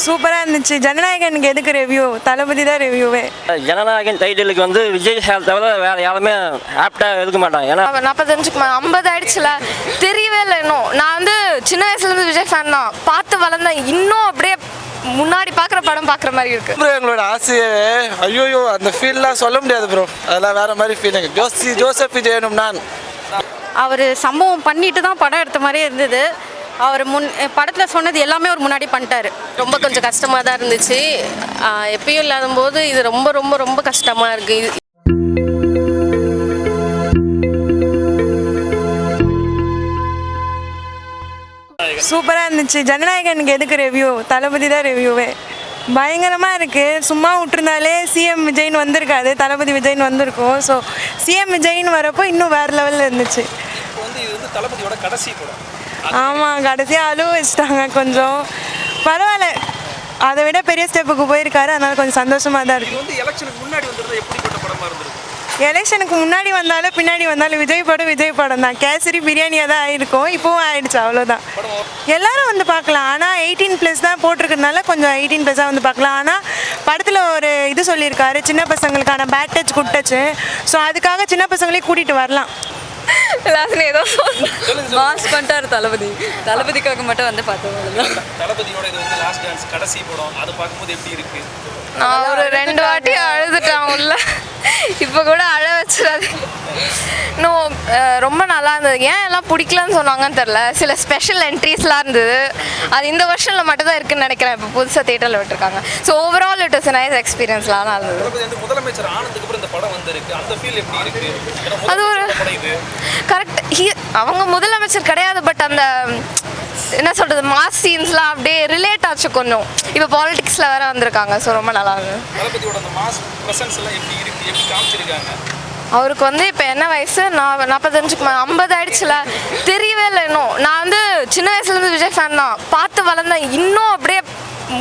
சூப்பராக இருந்துச்சு. ஜனநாயகனுக்கு எதுக்கு ரிவ்யூ? தளபதி தான் ரிவ்யூவே. ஜனநாயகன் டைட்டிலுக்கு வந்து விஜய் சார் தவிர வேறு யாருமே ஆப்டாக இருக்க மாட்டாங்க. ஏன்னா 45 50 ஆயிடுச்சுல, தெரியவே இல்லை இன்னும். நான் வந்து சின்ன வயசுலேருந்து விஜய் ஃபேன் தான், பார்த்து வளர்ந்தேன். இன்னும் அப்படியே முன்னாடி பார்க்குற படம் பார்க்குற மாதிரி இருக்கு. ப்ரோ எங்களோட ஆசையே ஐயோ அந்த ஃபீல்லாம் சொல்ல முடியாது ப்ரோ. அதெல்லாம் வேற மாதிரி ஃபீலிங். ஜோசப் விஜயனும் நான் அவர் சம்பவம் பண்ணிட்டு தான் படம் எடுத்த மாதிரியே இருந்தது. அவர் படத்தில் சொன்னது எல்லாமே அவர் முன்னாடி பண்ணிட்டாரு. ரொம்ப கொஞ்சம் கஷ்டமாக தான் இருந்துச்சு. எப்பயும் இல்லாத போது இது ரொம்ப ரொம்ப ரொம்ப கஷ்டமாக இருக்குது. சூப்பராக இருந்துச்சு. ஜனநாயகனுக்கு எதுக்கு ரிவ்யூ? தளபதி தான் ரிவ்யூவே. பயங்கரமாக இருக்குது. சும்மா விட்டுருந்தாலே சிஎம் விஜய்னு வந்திருக்காது, தளபதி விஜய்னு வந்திருக்கும். ஸோ சிஎம் விஜய்னு வரப்போ இன்னும் வேறு லெவலில் இருந்துச்சு. தளபதியோட கடைசி படம். ஆமாம், கடைசியாக அழுவ வச்சுட்டாங்க. கொஞ்சம் பரவாயில்ல, அதை விட பெரிய ஸ்டெப்புக்கு போயிருக்காரு. அதனால் கொஞ்சம் சந்தோஷமாக தான் இருக்குது. வந்து எலெக்ஷனுக்கு முன்னாடி வந்துருந்தா எப்படிப்பட்ட படமாக இருந்திருக்கும்? எலெக்ஷனுக்கு முன்னாடி வந்தாலும் பின்னாடி வந்தாலும் விஜய் படம் தான். கேசரி பிரியாணியாக தான் ஆகிருக்கும், இப்போவும் ஆயிடுச்சு. அவ்வளோதான். எல்லாரும் வந்து பார்க்கலாம். ஆனால் 18+ தான் போட்டிருக்கிறதுனால கொஞ்சம் 18+ஆக வந்து பார்க்கலாம். ஆனால் படத்தில் ஒரு இது சொல்லியிருக்காரு, சின்ன பசங்களுக்கான bad touch good touch. So அதுக்காக சின்ன பசங்களையும் கூட்டிகிட்டு வரலாம். ஏதோ மாஸ் பண்ணிட்டார் தளபதி. தளபதிக்காக மட்டும் வந்து பார்த்தோம். தளபதியோட இது வந்து லாஸ்ட் டான்ஸ் கடைசி படம். அதை பார்க்கும்போது எப்படி இருக்கு? நான் ஒரு 2 வாட்டி அழுதுட்டேன் உள்ள. இப்போ கூட அழ வச்சிடாது. இன்னும் ரொம்ப நல்லா இருந்தது. ஏன் எல்லாம் பிடிக்கலன்னு சொன்னாங்கன்னு தெரில. சில ஸ்பெஷல் என்ட்ரிஸ்லாம் இருந்தது. அது இந்த வருஷனில் மட்டும் தான் இருக்குன்னு நினைக்கிறேன். இப்போ புதுசாக தேட்டரில் விட்டுருக்காங்க. So overall it is nice எக்ஸ்பீரியன்ஸ்லாம் இருந்தது. முதலமைச்சர் ஆனதுக்கு அப்புறம் இந்த படம் வந்திருக்கு, அந்த ஃபீல் எப்படி இருக்கு? அது ஒரு கரெக்ட். அவங்க முதலமைச்சர் கிடையாது, பட் அந்த என்ன சொல்கிறது, மாஸ் சீன்ஸ்லாம் அப்படியே ரிலேட் ஆச்சு கொஞ்சம். இப்போ பாலிடிக்ஸில் வேறு வந்திருக்காங்க. ஸோ ரொம்ப நல்லா இருந்தது. தளபதியோட அந்த மாஸ் ப்ரெசன்ஸ் எல்லாம் எப்படி இருக்கு, எப்படி காமிச்சிருக்காங்க? அவருக்கு வந்து இப்போ என்ன வயசு? 45 50 ஆயிடுச்சுல, தெரியவே இல்லை இன்னும். நான் வந்து சின்ன வயசுலேருந்து விஜய் ஃபேன் தான், பார்த்து வளர்ந்தேன். இன்னும் அப்படியே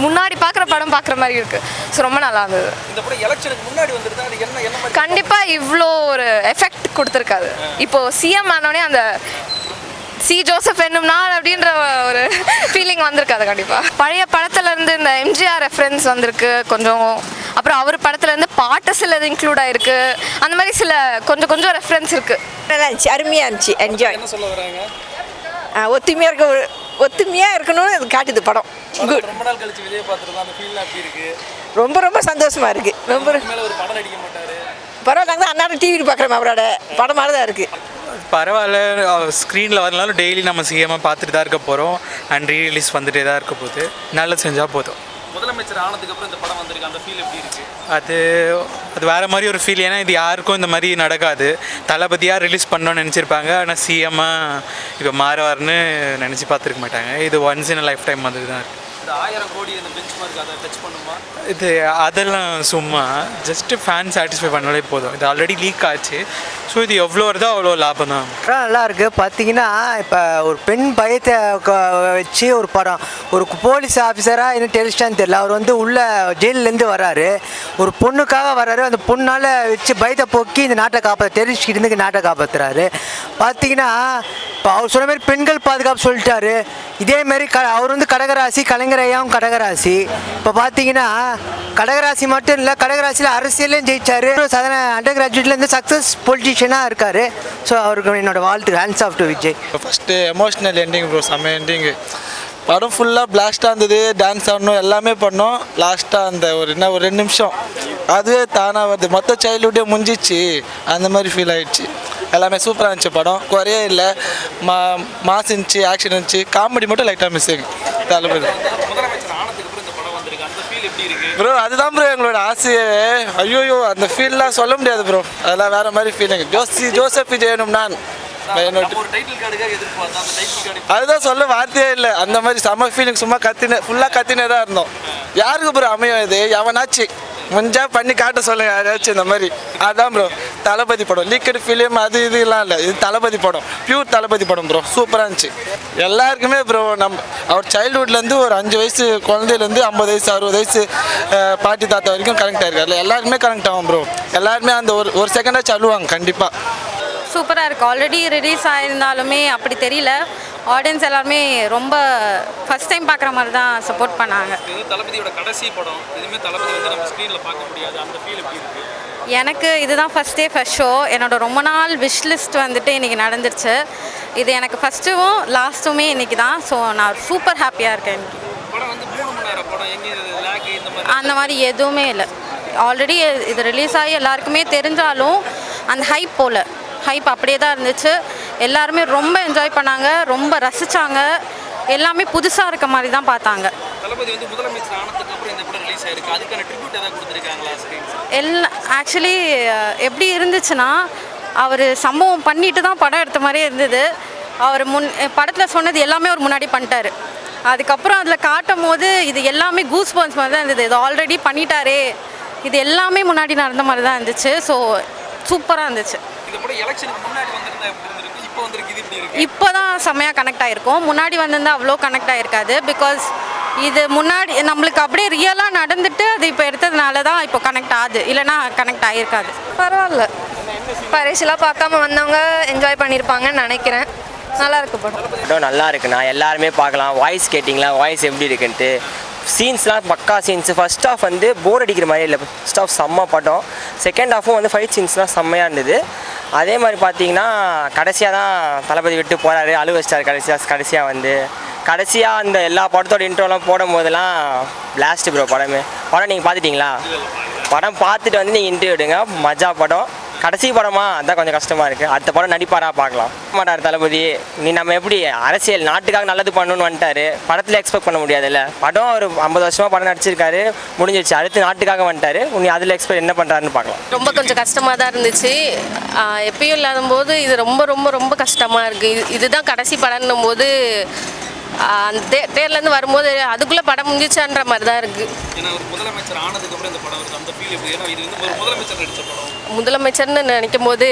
முன்னாடி பார்க்குற படம் பார்க்குற மாதிரி இருக்கு. ஸோ ரொம்ப நல்லா இருந்தது. இந்த படம் எலெக்ஷனுக்கு முன்னாடி வந்துருந்தா அது என்ன மாதிரி? கண்டிப்பாக இவ்வளோ ஒரு எஃபெக்ட் கொடுத்துருக்காது. இப்போது சிஎம் ஆனோடனே அந்த ஜோசப் என்னும் நான் அப்படின்ற ஒரு ஃபீலிங் வந்திருக்காது கண்டிப்பாக. பழைய படத்துலேருந்து இந்த எம்ஜிஆர் ரெஃபரன்ஸ் வந்திருக்கு கொஞ்சம். அப்புறம் அவர் படத்துலேருந்து பாட்டு சிலது இன்க்ளூட் ஆகிருக்கு. அந்த மாதிரி சில கொஞ்சம் ரெஃபரன்ஸ் இருக்குது. நல்லா இருந்துச்சு, அருமையாக இருந்துச்சு. என்ஜாய். என்ன சொல்ல வராங்க? ஒத்துமையாக இருக்கணும்னு அது காட்டுது படம். குட். ரொம்ப நாள் கழிச்சு விஜய் பார்த்துருக்கோம், அந்த ஃபீல்லாம் எப்படி இருக்கு? ரொம்ப சந்தோஷமாக இருக்குது. ரொம்ப மேலே ஒரு படம் நடிக்க மாட்டாரு, பரவாயில்ல. அன்னாடம் டிவியில் பார்க்குறோம், அவரோட படம் மாதிரி தான் இருக்குது. பரவாயில்ல. ஸ்க்ரீனில் வரனாலும் டெய்லி நம்ம சிஎம்மாக பார்த்துட்டு தான் இருக்க போகிறோம். அண்ட் ரீரிலீஸ் வந்துட்டே தான் இருக்க போகுது. நல்லா செஞ்சால் போதும். முதலமைச்சர் ஆனதுக்கு அப்புறம் இந்த படம் வந்திருக்கு, அந்த ஃபீல் எப்படி இருக்கு? அது வேறு மாதிரி ஒரு ஃபீல். ஏன்னா இது யாருக்கும் இந்த மாதிரி நடக்காது. தளபதியாக ரிலீஸ் பண்ணணும்னு நினச்சிருப்பாங்க, ஆனால் சிஎம்மாக இப்போ மாறுவார்னு நினச்சி பார்த்துருக்க மாட்டாங்க. இது ஒன்ஸ் இன் லைஃப் டைம் மாதிரி தான் இருக்குது. இந்த 1000 கோடி அந்த பெஞ்ச் மார்க் அதை டச் பண்ணுமா? இது அதெல்லாம் சும்மா ஜஸ்ட்டு ஃபேன் சாட்டிஸ்ஃபை பண்ணாலே போதும். இது ஆல்ரெடி லீக் ஆச்சு. ஸோ இது எவ்வளோ வருதோ அவ்வளோ லாபம் தான். நல்லா இருக்குது. பார்த்தீங்கன்னா இப்போ ஒரு பெண் பயத்தை வச்சு ஒரு படம், ஒரு போலீஸ் ஆஃபீஸராக இன்னும் டெலிஸ்டான்னு தெரியல, அவர் வந்து உள்ள ஜெயிலேருந்து வர்றாரு, ஒரு பொண்ணுக்காக வர்றாரு. அந்த பொண்ணால் வச்சு பயத்தை போக்கி இந்த நாட்டை டெரரிஸ்ட்கிட்ட நாட்டை காப்பாற்றுறாரு. பார்த்தீங்கன்னா இப்போ அவர் சொன்ன மாதிரி பெண்கள் பாதுகாப்பு சொல்லிட்டாரு. இதேமாரி அவர் வந்து கடகராசி, கலைஞர் ஐயாவும் கடகராசி. இப்போ பார்த்தீங்கன்னா கடகராசி மட்டும் இல்லை, கடகராசியில் அரசியலையும் ஜெயிச்சார். அண்டர் கிராஜுவேட்லேருந்து சக்ஸஸ் பொலிட்டிஷியனாக இருக்கார். ஸோ அவருக்கு என்னோட வாழ்த்து. Hands off to Vijay. First emotional ending bro, செம்ம எண்டிங்கு. படம் ஃபுல்லாக பிளாஸ்ட்டாக இருந்தது. டான்ஸ் ஆடணும், எல்லாமே பண்ணோம். லாஸ்ட்டாக அந்த ஒரு 2 நிமிஷம் அதுவே தானாக வருது. மொத்த சைல்டுஹுட்டே முடிஞ்சிச்சு, அந்த மாதிரி ஃபீல் ஆகிடுச்சு. எல்லாமே சூப்பராக இருந்துச்சு. படம் குறையே இல்லை. மாஸ் இருந்துச்சு, ஆக்ஷன் இருந்துச்சு. காமெடி மட்டும் லைட்டாக மிஸ் ஆகும். தளபதி முதலமைச்சர் ஆனதுக்கு அப்புறம் இந்த படம் வந்திருக்கு, அந்த ஃபீல் எப்படி இருக்கு? ப்ரோ அதுதான் ப்ரோ எங்களோட ஆசையே. ஐயோ அந்த ஃபீல்லாம் சொல்ல முடியாது ப்ரோ. அதெல்லாம் வேறு மாதிரி ஃபீலிங். ஜோசப் விஜயனும் நான் ஒரு டைட்டில் கார்டுக்காக எதிர்பார்த்தா அந்த டைட்டில் கார்டு அதுதான் சொல்ல வார்த்தையே இல்லை. அந்த மாதிரி செம்ம ஃபீலிங். சும்மா ஃபுல்லாக கத்தினே தான் இருந்தோம். யாருக்கு ப்ரோ அமையும் இது? எவனாச்சு முடிஞ்சா பண்ணி காட்ட சொல்லுங்க யாராச்சும் இந்த மாதிரி. அதான் ப்ரோ தளபதி படம். லீக்கடு ஃபிலிம் அது இதெல்லாம் இல்லை, இது தளபதி படம், பியூர் தளபதி படம் ப்ரோ. சூப்பராக இருந்துச்சு. எல்லாருக்குமே ப்ரோ அவர் சைல்டுஹுட்லேருந்து ஒரு 5 வயசு குழந்தையிலேருந்து 50 வயசு 60 வயசு பாட்டி தாத்தா வரைக்கும் கனெக்ட் ஆகிருக்காரு. எல்லாருக்குமே கனெக்ட் ஆகும் ப்ரோ. எல்லாருமே அந்த ஒரு செகண்டாச்சும் அழுவாங்க கண்டிப்பாக. சூப்பராக இருக்குது. ஆல்ரெடி ரிலீஸ் ஆகிருந்தாலுமே அப்படி தெரியல. ஆடியன்ஸ் எல்லாருமே ரொம்ப ஃபஸ்ட் டைம் பார்க்குற மாதிரி தான் சப்போர்ட் பண்ணாங்க. இது வந்து தளபதியோட கடைசி படம், எதுவுமே தளபதி வந்து நம்ம ஸ்க்ரீனில் பார்க்க முடியாது, அந்த ஃபீல் எப்படி இருக்குது? எனக்கு இதுதான் ஃபஸ்ட் டே ஃபஸ்ட் ஷோ. என்னோட ரொம்ப நாள் விஷ் லிஸ்ட் வந்துட்டு இன்றைக்கி நடந்துருச்சு. இது எனக்கு ஃபஸ்ட்டும் லாஸ்ட்டுமே இன்றைக்கி தான். ஸோ நான் சூப்பர் ஹாப்பியாக இருக்கேன் இன்றைக்கி. படம் வந்து 3 மணி நேரம் படம், எங்கே லேக் இந்த மாதிரி அந்த மாதிரி எதுவுமே இல்லை. ஆல்ரெடி இது ரிலீஸ் ஆகி எல்லாருக்குமே தெரிஞ்சாலும் அந்த ஹைப் போல் ஹைப் அப்படியே தான் இருந்துச்சு. எல்லாருமே ரொம்ப என்ஜாய் பண்ணாங்க, ரொம்ப ரசித்தாங்க. எல்லாமே புதுசாக இருக்க மாதிரி தான் பார்த்தாங்க. தளபதி வந்து முதலமைச்சர் ஆனதுக்கு அப்புறம் இந்த படம் ரிலீஸ் ஆயிருக்கு, அதுக்கான ட்ரிபியூட் ஏதாவது கொடுத்துருக்காங்களா ஸ்க்ரீன்ஸ்? ஆக்சுவலி எப்படி இருந்துச்சுன்னா, அவர் சம்பவம் பண்ணிட்டு தான் படம் எடுத்த மாதிரியே இருந்தது. அவர் படத்தில் சொன்னது எல்லாமே அவர் முன்னாடி பண்ணிட்டாரு. அதுக்கப்புறம் அதில் காட்டும் போது இது எல்லாமே கூஸ் பம்ப்ஸ் மாதிரி தான் இருந்தது. இது ஆல்ரெடி பண்ணிட்டாரே, இது எல்லாமே முன்னாடி நடந்த மாதிரி தான் இருந்துச்சு. ஸோ சூப்பராக இருந்துச்சு. இந்த படம் எலெக்ஷனுக்கு முன்னாடி வந்திருந்தா எப்படி இருந்திருக்கு, இப்போ வந்திருக்கு, இது இப்படி இருக்கு? இப்போ தான் செம்மையாக கனெக்ட் ஆகிருக்கும். முன்னாடி வந்திருந்தால் அவ்வளோ கனெக்ட் ஆகிருக்காது. பிகாஸ் இது முன்னாடி நம்மளுக்கு அப்படியே ரியலாக நடந்துட்டு அது இப்போ எடுத்ததுனால தான் இப்போ கனெக்ட் ஆகுது, இல்லைனா கனெக்ட் ஆகிருக்காது. பரவாயில்ல, பரிசுலாம் பார்க்காம வந்தவங்க என்ஜாய் பண்ணியிருப்பாங்கன்னு நினைக்கிறேன். நல்லா இருக்கு படம். நல்லா இருக்குண்ணா, எல்லாருமே பார்க்கலாம். வாய்ஸ் கேட்டிங்களா, வாய்ஸ் எப்படி இருக்குன்ட்டு. சீன்ஸ்லாம் பக்கா சீன்ஸ். ஃபர்ஸ்ட் ஹாஃப் வந்து போர் அடிக்கிற மாதிரி இல்லை, ஃபர்ஸ்ட் ஹாஃப் செம்ம படம். செகண்ட் ஹாஃபும் வந்து ஃபைட் சீன்ஸ்லாம் செம்மையாக இருந்தது. அதே மாதிரி பார்த்தீங்கன்னா கடைசியாக தான் தளபதி விட்டு போகிறாரு, அழுவ வச்சிட்டார். கடைசியாக வந்து கடைசியாக அந்த எல்லா படத்தோட இன்ட்ரோலாம் போடும் போதெல்லாம் பிளாஸ்ட் ப்ரோ. படம் நீங்கள் பார்த்துட்டிங்களா? படம் பார்த்துட்டு வந்து நீங்கள் இன்டர்வியூ எடுங்க, மஜா படம். கடைசி படமா அதான் கொஞ்சம் கஷ்டமாக இருக்குது. அடுத்த படம் நடிப்பாரா பார்க்கலாம். மாட்டார் தளபதி. நீ நம்ம எப்படி அரசியல் நாட்டுக்காக நல்லது பண்ணணும்னு வந்துட்டாரு, படத்தில் எக்ஸ்பெக்ட் பண்ண முடியாதுல்ல. படம் ஒரு 50 வருஷமாக படம் நடிச்சிருக்காரு, முடிஞ்சிருச்சு. அடுத்து நாட்டுக்காக வந்துட்டாரு, நீ அதில் எக்ஸ்பெக்ட் என்ன பண்ணுறாருன்னு பார்க்கலாம். ரொம்ப கொஞ்சம் கஷ்டமாக தான் இருந்துச்சு. எப்பயும் இல்லாத போது இது ரொம்ப ரொம்ப ரொம்ப கஷ்டமாக இருக்குது. இதுதான் கடைசி படம்னும் போது அந்த தேர்லேருந்து வரும்போது அதுக்குள்ளே படம் முடிஞ்சிச்சான்ற மாதிரி தான் இருக்குது. ஏன்னா ஒரு முதலமைச்சர் ஆனதுக்கு அப்புறம் இந்த படம் வருது, அந்த ஃபீல் எப்படி? ஏன்னா இது வந்து ஒரு முதலமைச்சர் நடிச்ச படம். முதலமைச்சர்னு நினைக்கும் போது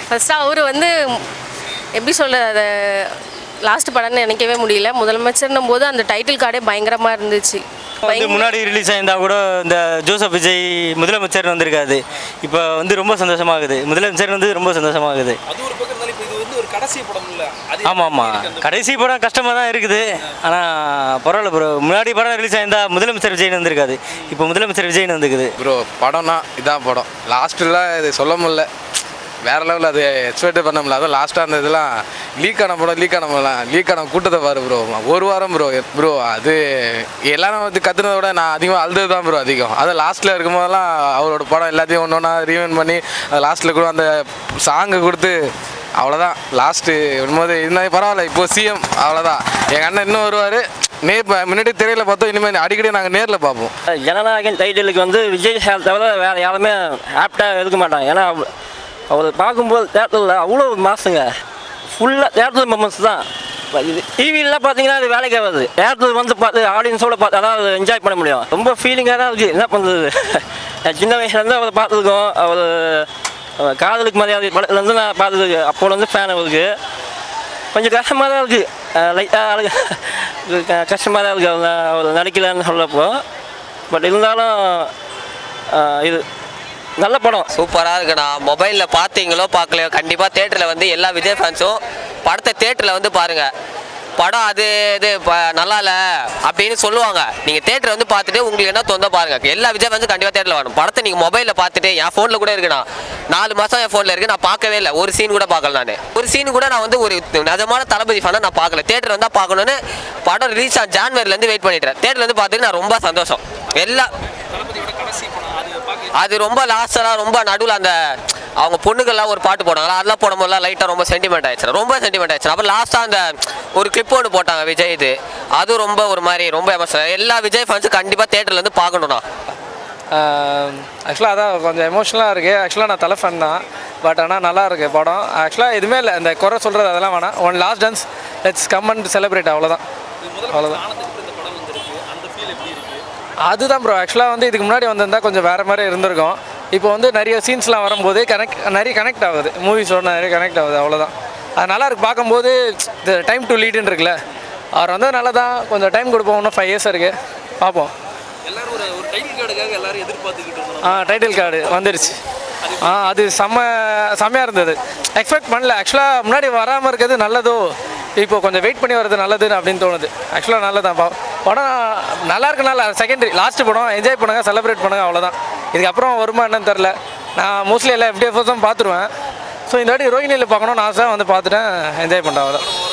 ஃபஸ்ட்டு அவர் வந்து எப்படி சொல்ல, அதை லாஸ்ட் படம்னு நினைக்கவே முடியல. முதலமைச்சர்னும் போது அந்த டைட்டில் கார்டே பயங்கரமாக இருந்துச்சு. வந்து முன்னாடி ரிலீஸ் ஆயிருந்தால் கூட இந்த ஜோசப் விஜய் முதலமைச்சர் வந்திருக்காது. இப்போ வந்து ரொம்ப சந்தோஷமாகுது, முதலமைச்சர் வந்து ரொம்ப சந்தோஷமாகுது. அது ஒரு பக்கம் இருந்தாலும் இப்போ இது வந்து ஒரு கடைசி படம் இல்லை. ஆமாம், கடைசி படம் கஷ்டமாக தான் இருக்குது. ஆனால் பரவாயில்ல ப்ரோ. முன்னாடி படம் ரிலீஸ் ஆயிருந்தால் முதலமைச்சர் விஜய்னு வந்திருக்காது, இப்போ முதலமைச்சர் விஜய்னு வந்துருக்குது. ப்ரோ படம்னா இதான் படம். லாஸ்ட்டுலாம் இது சொல்ல முடியல, வேறு லெவலில் அது எக்ஸ்பெக்ட் பண்ண முடியல. அதுவும் லாஸ்ட்டாக அந்த இதெல்லாம் லீக் ஆன படம், லீக் ஆன கூட்டத்தை பாரு ப்ரோ. ஒரு வாரம் ப்ரோ அது எல்லாரும் வந்து கற்றுனதை விட நான் அதிகமாக அழுது தான் ப்ரோ அதிகம். அது லாஸ்ட்டில் இருக்கும்போதெல்லாம் அவரோட படம் எல்லாத்தையும் ஒன்று ஒன்றா ரீவைண்ட் பண்ணி அது லாஸ்ட்டில் கூட அந்த சாங்கை கொடுத்து அவ்வளோதான். லாஸ்ட்டு வரும்போது இன்னும் பரவாயில்ல, இப்போது சிஎம் அவ்வளோதான். எங்கள் அண்ணன் இன்னும் வருவார். முன்னாடி திரையில் பார்த்தோம், இனிமேல் அடிக்கடி நாங்கள் நேரில் பார்ப்போம். ஜனநாயகன் டைட்டிலுக்கு வந்து விஜய் தவிர வேறு யாருமே ஆப்டாக இருக்க மாட்டாங்க. ஏன்னா அவர் பார்க்கும்போது தேட்டரில் அவ்வளோ மாசுங்க, ஃபுல்லாக தேட்டர் மொமெண்ட்ஸ் தான். இது டிவிலாம் பார்த்தீங்கன்னா அது வேலைக்கு ஆகாது. தேட்டர் வந்து பார்த்து ஆடியன்ஸோடு பார்த்து அதான் என்ஜாய் பண்ண முடியும். ரொம்ப ஃபீலிங்காக தான் இருக்குது. என்ன பண்ணுறது, சின்ன வயசுலேருந்து அவரை பார்த்துருக்கோம். அவர் காதலுக்கு மரியாதை படத்துலேருந்து நான் பார்த்தது, அப்போ வந்து ஃபேன் அவருக்கு. கொஞ்சம் கஷ்டமாக தான் இருக்குது, லைட்டாக கஷ்டமாக தான் இருக்குது அவர் நடிக்கலன்னு சொல்லப்போ. பட் இருந்தாலும் இது நல்ல படம், சூப்பராக இருக்குண்ணா. மொபைலில் பார்த்தீங்களோ பார்க்கலையோ, கண்டிப்பாக தேட்டரில் வந்து எல்லா விஜய் ஃபேன்ஸும் படத்தை தேட்டரில் வந்து பாருங்கள். படம் அது இது நல்லா இல்லை அப்படின்னு சொல்லுவாங்க. நீங்கள் தேட்டரை வந்து பார்த்துட்டு உங்களுக்கு என்ன தோந்தோ பாருங்கள். எல்லா விஜய் ஃபேன்ஸும் கண்டிப்பாக தேட்டரில் வரணும். படத்தை நீங்கள் மொபைலில் பார்த்துட்டு, என் ஃபோனில் கூட இருக்குண்ணா, 4 மாதம் என் ஃபோனில் இருக்குது, நான் பார்க்கவே இல்லை. ஒரு சீன் கூட பார்க்கல. நான் ஒரு சீன் கூட நான் வந்து ஒரு நிஜமான தளபதி ஃபேனாக நான் பார்க்கல. தேட்டர் வந்தால் பார்க்கணுன்னு படம் ரிலீஸ் ஆன ஜான்வரிலேருந்து வெயிட் பண்ணிட்டுறேன். தேட்டரில் வந்து பார்த்துட்டு நான் ரொம்ப சந்தோஷம். எல்லா அது ரொம்ப லாஸ்டெல்லாம் ரொம்ப நடுவில் அந்த அவங்க பொண்ணுக்கெல்லாம் ஒரு பாட்டு போனாங்களா, அதெல்லாம் போடும்போதெல்லாம் லைட்டாக ரொம்ப சென்டிமெண்ட் ஆயிடுச்சு, ரொம்ப சென்டிமெண்ட் ஆயிடுச்சு. அப்புறம் லாஸ்ட்டாக அந்த ஒரு கிளிப் ஒன்று போட்டாங்க விஜய், இது அது ரொம்ப ஒரு மாதிரி ரொம்ப எமோஷனல். எல்லா விஜய் ஃபேன்ஸும் கண்டிப்பாக தேட்டரில் வந்து பார்க்கணுண்ணா. ஆக்சுவலாக அதான் கொஞ்சம் எமோஷனலாக இருக்குது. ஆக்சுவலாக நான் தலை ஃபேன் தான், பட் ஆனால் நல்லா இருக்குது படம். ஆக்சுவலாக எதுவுமே இல்லை, இந்த குறை சொல்கிறது அதெல்லாம் வேணாம். One last dance, let's come and celebrate, அவ்வளோதான். அதுதான் ப்ரோ. ஆக்சுவலாக வந்து இதுக்கு முன்னாடி வந்திருந்தால் கொஞ்சம் வேறு மாதிரி இருந்திருக்கும். இப்போ வந்து நிறைய சீன்ஸ்லாம் வரும்போது நிறைய கனெக்ட் ஆகுது, மூவிஸோட நிறைய கனெக்ட் ஆகுது, அவ்வளோதான். அது நல்லா இருக்குது பார்க்கும்போது. இந்த டைம் டு லீடுன்னு இருக்குல்ல, அவர் வந்து நல்லா தான். கொஞ்சம் டைம் கொடுப்போம், இன்னும் 5 years இருக்குது, பார்ப்போம். எல்லாரும் ஒரு டைட்டில் கார்டுக்காக எல்லாரும் எதிர்பார்த்துக்கிட்டு டைட்டில் கார்டு வந்துருச்சு. அது செம்மையாக இருந்தது. எக்ஸ்பெக்ட் பண்ணல. ஆக்சுவலாக முன்னாடி வராமல் இருக்கிறது நல்லதோ இப்போ கொஞ்சம் வெயிட் பண்ணி வர்றது நல்லதுன்னு அப்படின்னு தோணுது. ஆக்சுவலாக நல்லதான் படம் நல்லா இருக்குனால செகண்டரி. லாஸ்ட் படம் என்ஜாய் பண்ணுங்க, செலிப்ரேட் பண்ணுங்க, அவ்வளோதான். இதுக்கப்புறம் வருமா என்னன்னு தெரில. நான் மோஸ்ட்லி எல்லா FDFஸும் பார்த்துருவேன். ஸோ இந்த வாட்டி ரோஹிணியில் பார்க்கணும்னு ஆசை, வந்து பார்த்துட்டேன், என்ஜாய் பண்ணுறேன், அவ்வளோதான்.